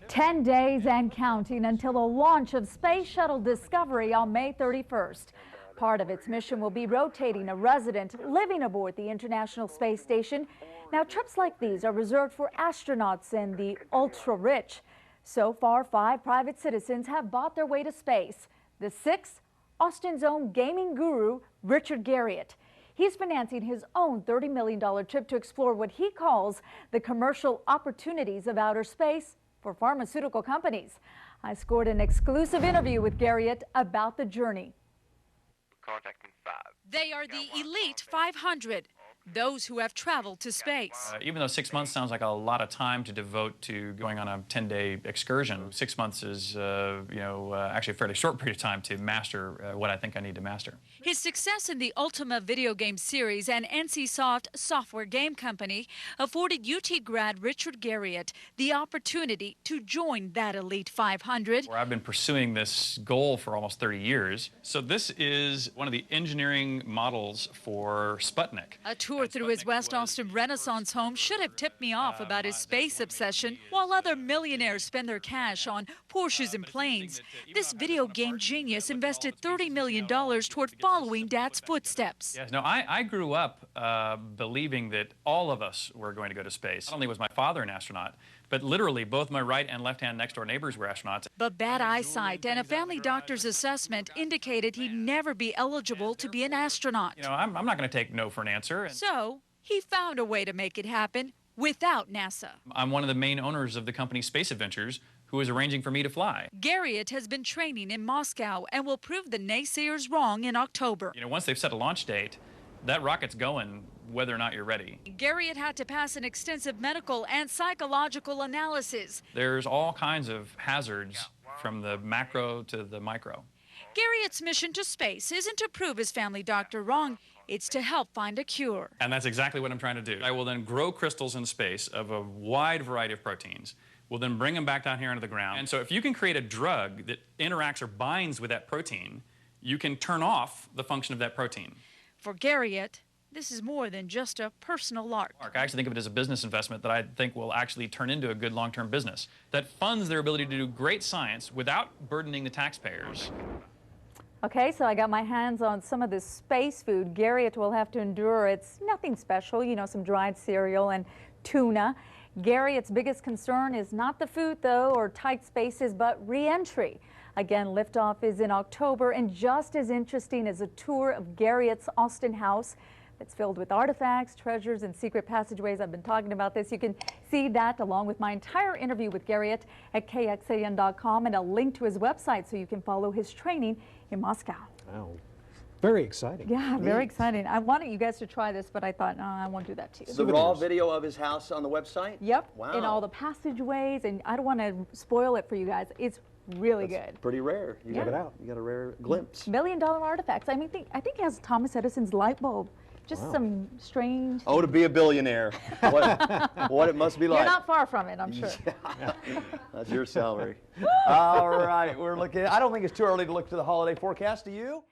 10 days and counting until the launch of Space Shuttle Discovery on May 31st. Part of its mission will be rotating a resident living aboard the International Space Station. Now, trips like these are reserved for astronauts and the ultra-rich. So far, 5 private citizens have bought their way to space. The 6th, Austin's own gaming guru, Richard Garriott. He's financing his own $30 million trip to explore what he calls the commercial opportunities of outer space for pharmaceutical companies. I scored an exclusive interview with Garriott about the journey. Contacting 5. They are the elite 500, those who have traveled to space. Even though 6 months sounds like a lot of time to devote to going on a 10-day excursion, 6 months is, actually a fairly short period of time to master what I think I need to master. His success in the Ultima video game series and NCSoft software game company afforded UT grad Richard Garriott the opportunity to join that elite 500. I've been pursuing this goal for almost 30 years. So this is one of the engineering models for Sputnik. A tour through his West Austin Renaissance home should have tipped me off about his space obsession. While other millionaires spend their cash on Porsches and planes, this video game genius invested $30 million toward following Dad's footsteps. Yes, no, I grew up believing that all of us were going to go to space. Not only was my father an astronaut, but literally both my right and left-hand next-door neighbors were astronauts. But bad eyesight and a family doctor's assessment indicated he'd never be eligible to be an astronaut. I'm not going to take no for an answer. So he found a way to make it happen without NASA. I'm one of the main owners of the company Space Adventures, who is arranging for me to fly. Garriott has been training in Moscow and will prove the naysayers wrong in October. Once they've set a launch date, that rocket's going whether or not you're ready. Garriott had to pass an extensive medical and psychological analysis. There's all kinds of hazards from the macro to the micro. Garriott's mission to space isn't to prove his family doctor wrong. It's to help find a cure. And that's exactly what I'm trying to do. I will then grow crystals in space of a wide variety of proteins. We'll then bring them back down here into the ground. And so if you can create a drug that interacts or binds with that protein, you can turn off the function of that protein. For Garriott, this is more than just a personal lark. I actually think of it as a business investment that I think will actually turn into a good long-term business that funds their ability to do great science without burdening the taxpayers. Okay, so I got my hands on some of this space food Garriott will have to endure. It's nothing special, some dried cereal and tuna. Garriott's biggest concern is not the food, though, or tight spaces, but re-entry. Again, liftoff is in October, and just as interesting as a tour of Garriott's Austin house that's filled with artifacts, treasures, and secret passageways. I've been talking about this. You can see that along with my entire interview with Garriott at KXAN.com and a link to his website so you can follow his training in Moscow. Wow. Very exciting. Yeah, very exciting. I wanted you guys to try this, but I thought, no, I won't do that to you. The raw video of his house on the website? Yep. Wow. And all the passageways, and I don't want to spoil it for you guys. It's really good. Pretty rare. You Check it out. You got a rare glimpse. $1 million artifacts. I mean, I think it has Thomas Edison's light bulb. Just some strange. Oh, to be a billionaire. what it must be like. You're not far from it, I'm sure. That's your salary. All right, we're looking. I don't think it's too early to look to the holiday forecast. Do you?